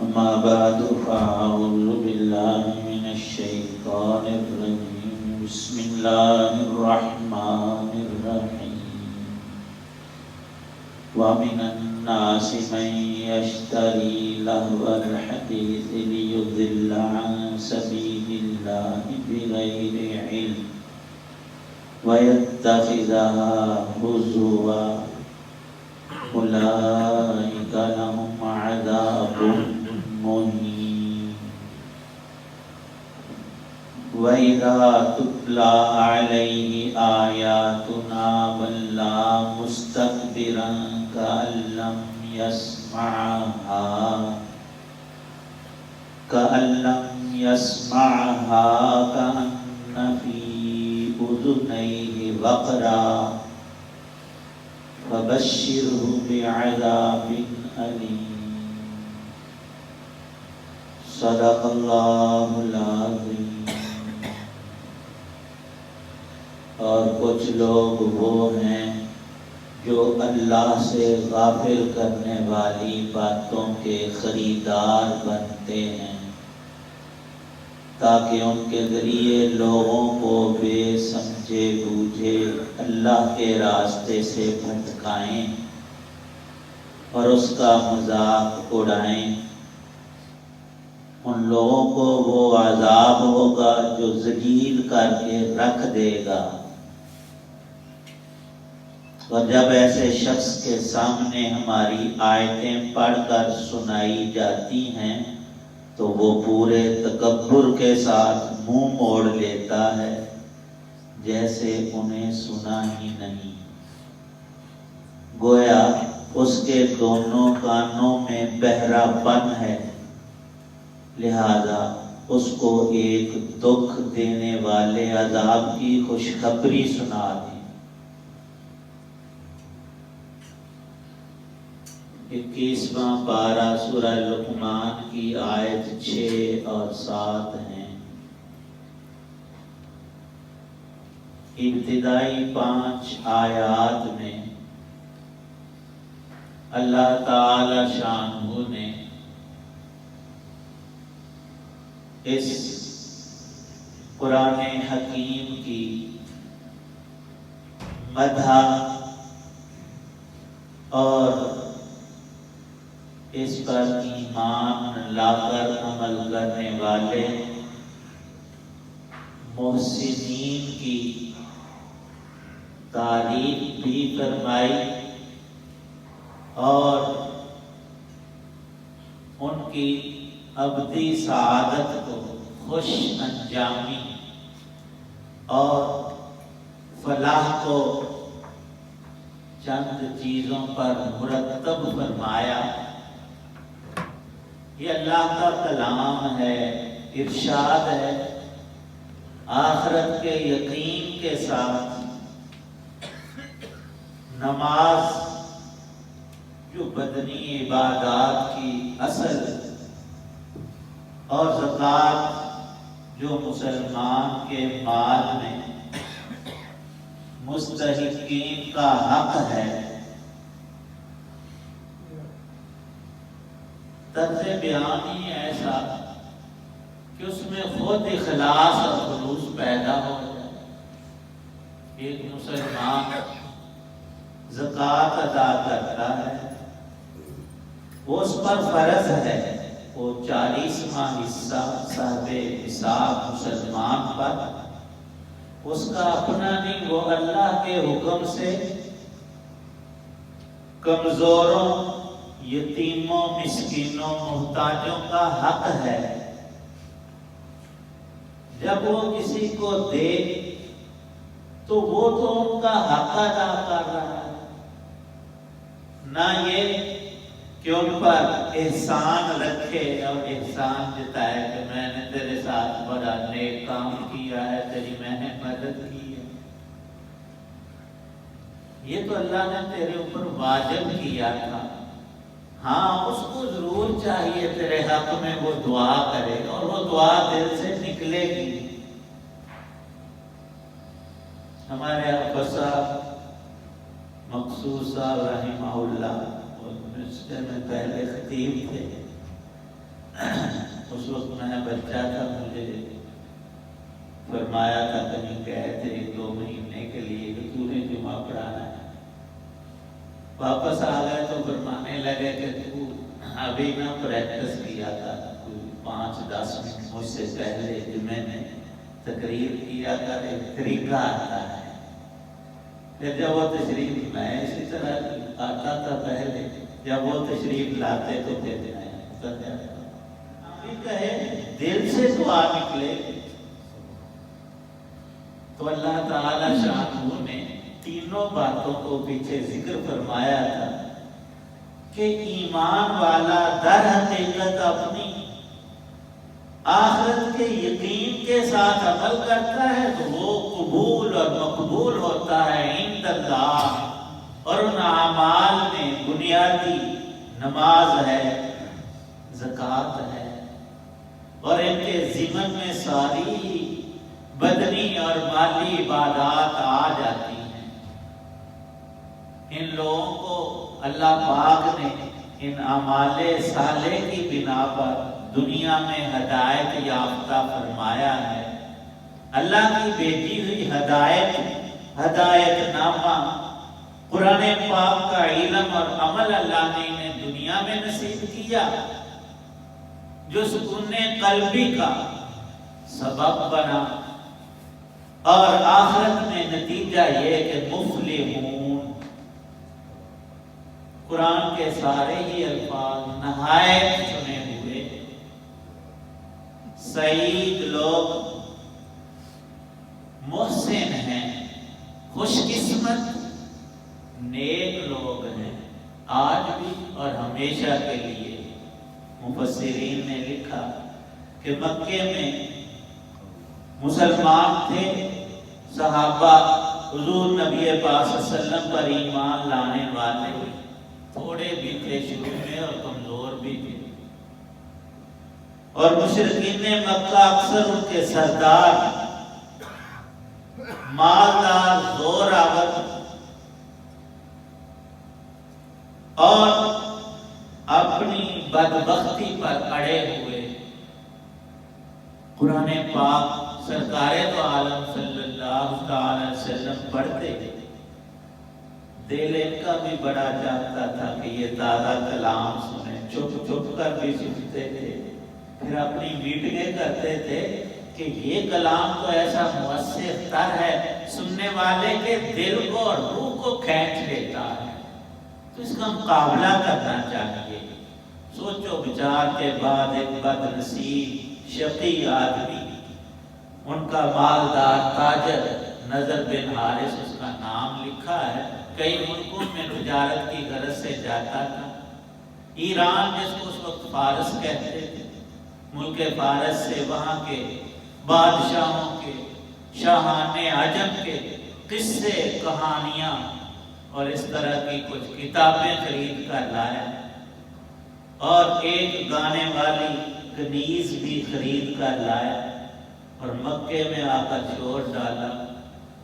أما بعد فأعوذ بالله من الشيطان الرجيم بسم الله الرحمن الرحيم ومن الناس من يشتري لهو الحديث ليضل عن سبيل الله بغير علم ويتخذها هزوا أولئك لهم عذاب مهين وإذا تتلى عليه آياتنا ولى مستكبرا كأن لم يسمعها كأن في أذنيه وقرا فبشره بعذاب أليم صدق اللہ العظیم۔ اور کچھ لوگ وہ ہیں جو اللہ سے غافل کرنے والی باتوں کے خریدار بنتے ہیں تاکہ ان کے ذریعے لوگوں کو بے سمجھے بوجھے اللہ کے راستے سے بھٹکائیں اور اس کا مذاق اڑائیں۔ ان لوگوں کو وہ عذاب ہوگا جو ذلیل کر کے رکھ دے گا۔ اور جب ایسے شخص کے سامنے ہماری آیتیں پڑھ کر سنائی جاتی ہیں تو وہ پورے تکبر کے ساتھ منہ موڑ لیتا ہے جیسے انہیں سنا ہی نہیں، گویا اس کے دونوں کانوں میں بہرا پن ہے، لہذا اس کو ایک دکھ دینے والے عذاب کی خوشخبری سنا دی۔ 21واں پارہ سورہ لقمان کی آیت 6 اور 7 ہیں۔ ابتدائی 5 آیات میں اللہ تعالی شانہ نے اس قرآن حکیم کی مدح اور اس پر ایمان لا کر عمل کرنے والے محسنین کی تعریف بھی فرمائی اور ان کی ابدی سعادت کو خوش انجامی اور فلاح کو چند چیزوں پر مرتب فرمایا۔ یہ اللہ کا کلام ہے، ارشاد ہے، آخرت کے یقین کے ساتھ نماز جو بدنی عبادات کی اصل اور زکوٰۃ جو مسلمان کے مال میں مستحقین کا حق ہے، طرز بیان ہی ایسا کہ اس میں خود اخلاص اور خلوص پیدا ہو جائے۔ ایک مسلمان زکوٰۃ ادا کرتا ہے، وہ اس پر فرض ہے، وہ 40واں حصہ صاحب حساب مسلمان پر اس کا اپنا نہیں، وہ اللہ کے حکم سے کمزوروں، یتیموں، مسکینوں، محتاجوں کا حق ہے۔ جب وہ کسی کو دے تو وہ تو ان کا حق ادا کر رہا ہے، نہ یہ کہ ان پر احسان رکھے اور احسان جتائے کہ میں نے تیرے ساتھ بڑا نیک کام کیا ہے، تیری میں نے مدد کی ہے۔ یہ تو اللہ نے تیرے اوپر واجب کیا تھا، ہاں اس کو ضرور چاہیے تیرے حق میں وہ دعا کرے اور وہ دعا دل سے نکلے گی۔ ہمارے ابا صاحب مقصود صاحب رحمہ اللہ یونیورسٹی میں پہلے خطیب تھے۔ اس وقت میں بچہ تھا، مجھے فرمایا تھا کہیں گئے تھے 1-2 مہینے کے لیے کہ تو نے جمعہ پڑھانا ہے۔ واپس آ گئے تو فرمانے لگے کہ تو ابھی نہ پریکٹس کیا تھا، 5-10 منٹ مجھ سے پہلے جمعے میں تقریر کیا کر، ایک طریقہ آتا ہے۔ پھر جب وہ تشریف، میں اسی طرح آتا تھا پہلے، جب وہ تشریف لاتے تو پھر میں ہوتا جاتا کہے دل سے دعا نکلے تو اللہ تعالی شاہ نے تینوں باتوں کو پیچھے ذکر فرمایا تھا کہ ایمان والا در حقیقت اپنی آخرت کے یقین کے ساتھ عمل کرتا ہے تو وہ قبول اور مقبول ہوتا ہے عند اللہ، اور ان اعمال میں بنیادی نماز ہے، زکوٰۃ ہے، اور ان کے ضمن میں ساری بدنی اور مالی عبادات آ جاتی ہیں۔ ان لوگوں کو اللہ پاک نے ان اعمال صالح کی بنا پر دنیا میں ہدایت یافتہ فرمایا ہے۔ اللہ کی بھیجی ہوئی ہدایت نامہ قرآن پاک کا علم اور عمل اللہ نے انہیں دنیا میں نصیب کیا، جو سکون قلبی کا سبب بنا، اور آخرت میں نتیجہ یہ کہ مفلحون، قرآن کے سارے ہی الفاظ نہایت چنے ہوئے سعید لوگ، محسن ہیں، خوش قسمت نیک لوگ ہیں، آج بھی اور ہمیشہ کے لیے۔ مفسرین نے لکھا کہ مکے میں مسلمان تھے صحابہ، حضور نبی پاک صلی اللہ علیہ وسلم پر ایمان لانے والے تھوڑے بھی تھے شروع میں اور کمزور بھی تھے، اور مشرکین مکہ اکثر ان کے سردار، مالدار، زور آور اور اپنی بدبختی پر اڑے ہوئے۔ قرآن پاک سرکار دو عالم صلی اللہ تعالی وسلم پڑھتے، دل ان کا بھی بڑا چاہتا تھا کہ یہ تازہ کلام سنیں، چھپ چھپ کر بھی سنتے تھے، پھر اپنی میٹنگیں کرتے تھے کہ یہ کلام تو ایسا مؤثر تر ہے، سننے والے کے دل کو اور روح کو کھینچ لیتا ہے، تو اس کا مقابلہ کرنا چاہیے۔ سوچو بچار کے بعد ایک بد نصیب شقی آدمی، ان کا مالدار تاجر نضر بن حارث، اس کا نام لکھا ہے، کئی ملکوں میں تجارت کی غرض سے جاتا تھا۔ ایران جس کو اس وقت فارس کہتے تھے، ملک فارس سے وہاں کے بادشاہوں کے، شاہان عجم کے قصے، کہانیاں اور اس طرح کی کچھ کتابیں خرید کر لایا، اور ایک گانے والی کنیز بھی خرید کر لایا، اور مکے میں آ کر چھوڑ ڈالا،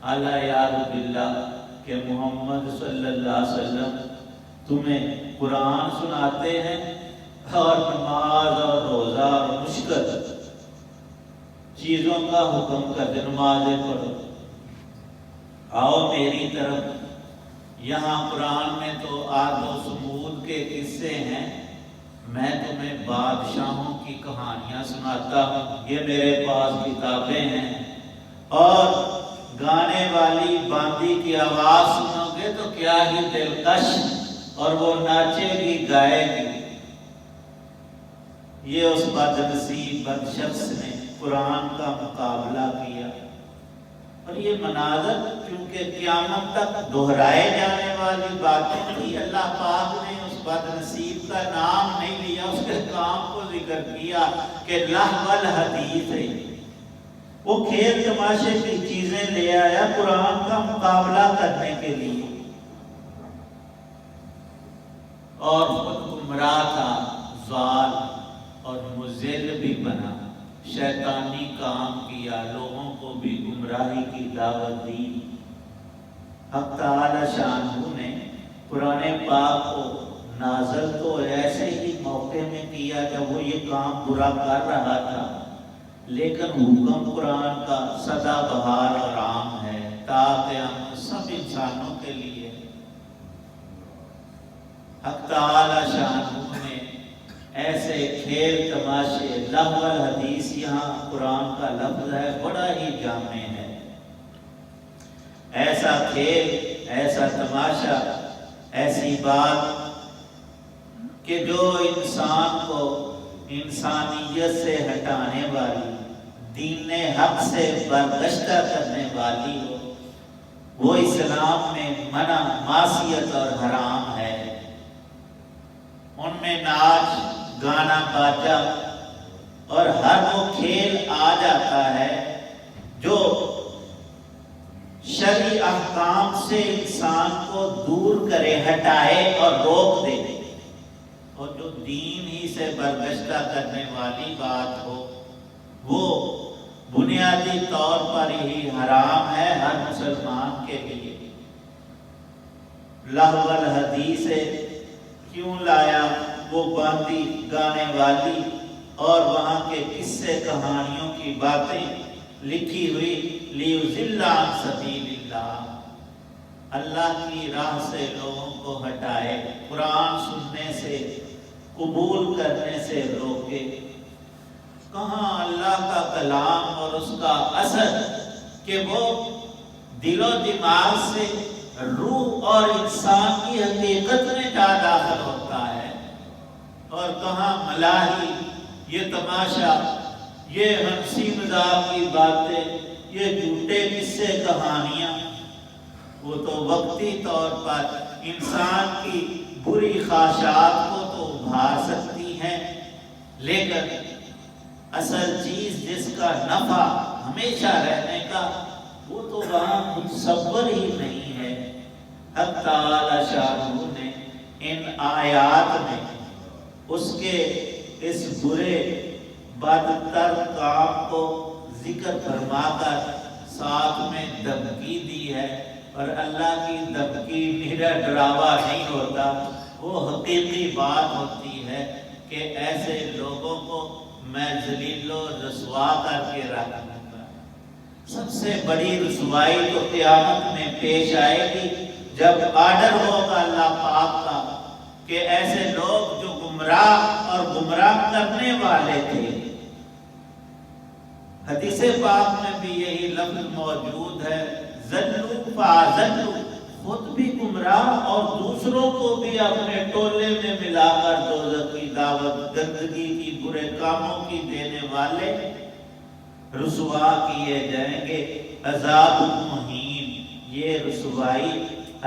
اعلیٰ یار باللہ کہ محمد صلی اللہ علیہ وسلم تمہیں قرآن سناتے ہیں اور نماز اور روزہ اور مشکل چیزوں کا حکم کرتے، نمازیں پڑھو، آؤ میری طرف، یہاں قرآن میں تو عاد و ثمود کے قصے ہیں، میں تمہیں بادشاہوں کی کہانیاں سناتا ہوں، یہ میرے پاس کتابیں ہیں، اور گانے والی باندی کی آواز سنو گے تو کیا ہی دلکش، اور وہ ناچے گی گائے گی۔ یہ اس بد نصیب بد شخص نے قرآن کا مقابلہ کیا، اور یہ مناظر چونکہ قیامت تک دہرائے جانے والی باتیں تھی، اللہ پاک نے اس بد نصیب کا نام نہیں لیا، اس کے کام کو ذکر کیا کہ لہو الحدیث ہے، وہ کھیل تماشے کی چیزیں لے آیا قرآن کا مقابلہ کرنے کے لیے، اور خود گمراہ تھا، ضال اور مضل بھی بنا، شیطانی کام کیا، لوگوں کو بھی گمراہی کی دعوت دی۔ حق تعالی شانہ نے قرآن پاک کو نازل تو ایسے ہی موقع میں کیا جب وہ یہ کام برا کر رہا تھا، لیکن حکم قرآن کا سدا بہار اور عام ہے تاکہ ہم سب انسانوں کے لیے۔ حق تعالی شانہ نے ایسے کھیل تماشے، لہو الحدیث، یہاں قرآن کا لفظ ہے، بڑا ہی جامع ہے، ایسا کھیل، ایسا تماشا، ایسی بات کہ جو انسان کو انسانیت سے ہٹانے والی، دین حق سے برگشتہ کرنے والی ہو، وہ اسلام میں منع، معصیت اور حرام ہے۔ ان میں ناچ، گانا، باجا اور ہر وہ کھیل آ جاتا ہے جو شرعی احکام سے انسان کو دور کرے، ہٹائے اور روک دے، اور جو دین ہی سے برگشتہ کرنے والی بات ہو وہ بنیادی طور پر ہی حرام ہے ہر مسلمان کے لیے۔ لہو الحدیث کیوں لایا؟ وہ باندی، گانے والی اور وہاں کے قصے کہانیوں کی باتیں لکھی ہوئی، لیضل عن سبیل اللہ، اللہ کی راہ سے لوگوں کو ہٹائے، قرآن سننے سے، قبول کرنے سے روکے۔ کہاں اللہ کا کلام اور اس کا اثر کہ وہ دل و دماغ سے روح اور انسان کی حقیقت میں جا داخل ہوتا ہے، اور کہاں ملاحی، یہ تماشا، یہ ہنسی مذاق کی باتیں، یہ جھوٹے قصے کہانیاں، وہ تو وقتی طور پر انسان کی بری خواہشات کو تو ابھار سکتی ہیں، لیکن اصل چیز جس کا نفع ہمیشہ رہنے کا، وہ تو وہاں متصور ہی نہیں ہے۔ حق تعالی شانہ نے ان آیات میں اس کے اس برے بدتر کام کو ذکر فرما کر ساتھ میں دھمکی دی ہے، اور اللہ کی دھمکی میرا ڈراوا نہیں ہوتا، وہ حقیقی بات ہوتی ہے کہ ایسے لوگوں کو میں ذلیل و رسوا کر کے رکھوں گا۔ سب سے بڑی رسوائی تو قیامت میں پیش آئے گی جب آرڈر ہوگا اللہ پاک کا کہ ایسے لوگ جو گمراہ اور گمراہ کرنے والے تھے، حدیث پاک میں بھی یہی لفظ موجود ہے، ذلوا فاضلوا، خود بھی گمراہ اور دوسروں کو بھی اپنے ٹولے میں ملا کر دوزخ کی دعوت، گندگی کی، برے کاموں کی دینے والے رسوا کیے جائیں گے، عذاب مہین۔ یہ رسوائی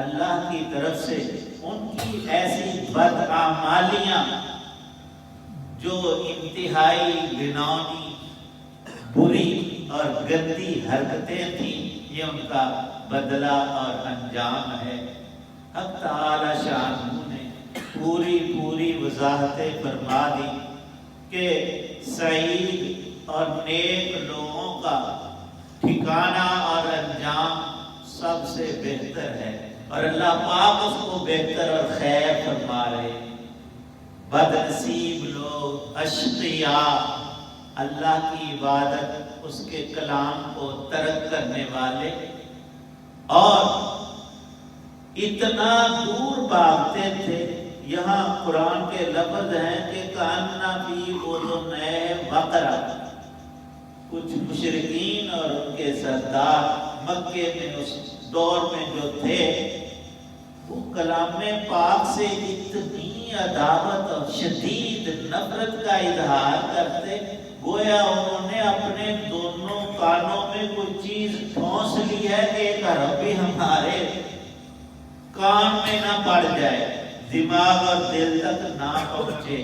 اللہ کی طرف سے ان کی ایسی بدعمالیاں جو انتہائی گھناؤنی، بری اور گندی حرکتیں تھیں، یہ ان کا بدلہ اور انجام ہے۔ حق تعالی شانہ نے پوری وضاحتیں فرما دی کہ سعید اور نیک لوگوں کا ٹھکانہ اور انجام سب سے بہتر ہے، اور اللہ پاک اس کو بہتر اور خیر فرما رہے۔ بد نصیب لوگ، اشقیاء، اللہ کی عبادت، اس کے کلام کو ترک کرنے والے اور اتنا دور بھاگتے تھے۔ یہاں قرآن کے لفظ ہیں کہ کأن فی اذنیہ وقرا، کچھ مشرکین اور ان کے سردار مکے میں اس دور میں جو تھے، وہ کلام پاک سے اتنی عداوت اور شدید نفرت کا اظہار کرتے، گویا انہوں نے اپنے دونوں کانوں میں کوئی چیز ٹھونس لی ہے کہ ایک حرف بھی ہمارے کان میں نہ پڑ جائے، دماغ اور دل تک نہ پہنچے۔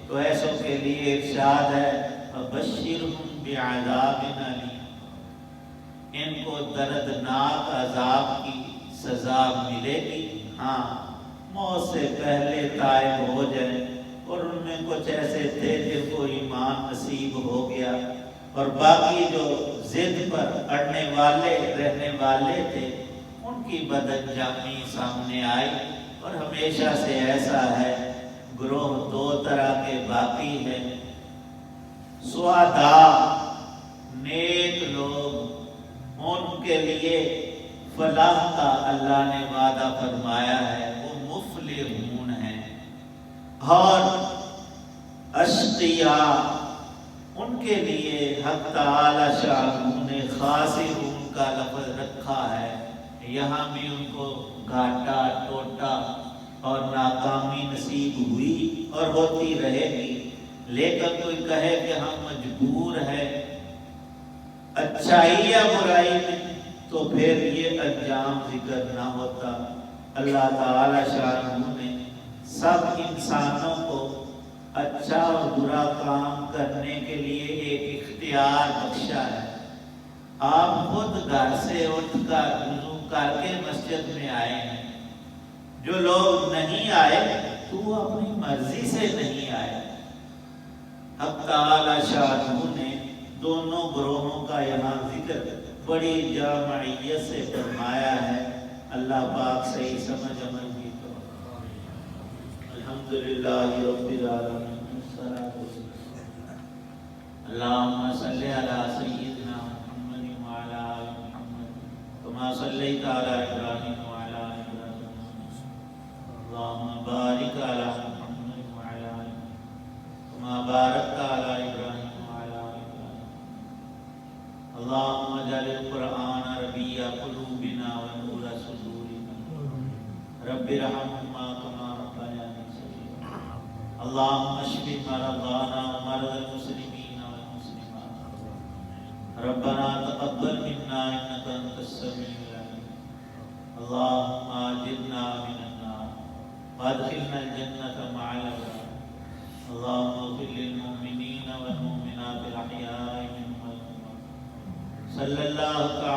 تو ایسوں کے لیے ارشاد ہے فبشرہم بعذاب علیم، ان کو دردناک عذاب کی سزا ملے گی، ہاں موت سے پہلے طائب ہو جائیں اور ان میں کچھ ایسے تھے جن کو ایمان نصیب ہو گیا، اور باقی جو ضد پر اڑنے والے رہنے والے تھے ان کی بد انجامی سامنے آئی۔ اور ہمیشہ سے ایسا ہے، گروہ دو طرح کے باقی ہیں، سعداء نیک لوگ، ان کے لیے فلاح کا اللہ نے وعدہ فرمایا ہے، وہ مفلحون ہیں، اور اشقیاء ان کے لیے حق تعالی شاہ نے خاسرون کا لفظ رکھا ہے، یہاں بھی ان کو گھاٹا ٹوٹا اور ناکامی نصیب ہوئی اور ہوتی رہے گی۔ لیکن کوئی کہے کہ ہم مجبور ہیں اچھائی یا برائی میں، تو پھر یہ انجام ذکر نہ ہوتا۔ اللہ تعالی شاہ نے سب انسانوں کو اچھا اور برا کام کرنے کے لیے ایک اختیار بخشا ہے۔ آپ خود گھر سے اٹھ کر وضو کر کے مسجد میں آئے ہیں، جو لوگ نہیں آئے تو وہ اپنی مرضی سے نہیں آئے۔ حق تعالی شاہ نے دونوں گروہوں کا یہاں ذکر بڑی جامعیت سے فرمایا ہے۔ اللہ پاک صحیح سمجھ عمل کی تو الحمدللہ رب العالمین۔ اللہم صلی علی سیدنا محمد وعلی آل محمد کما صلیت علی ابراہیم وعلی آل ابراہیم، اللہم بارک علی محمد وعلی آل محمد کما بارکت علی ابراہیم وعلی آل ابراہیم، اللہم اجعل القرآن ربیع قلوبنا ونور صدورنا، رب ارحمہما کما ربیانی صغیرا، اللہم اشف مرضانا ومرضى المسلمین ربنا تقبل منا انك انت السميع العليم، اللهم اجرنا من النار وادخلنا الجنة مع الابرار، اللهم اغفر للمؤمنين والمؤمنات الاحياء منهم والاموات، صلى الله تعالى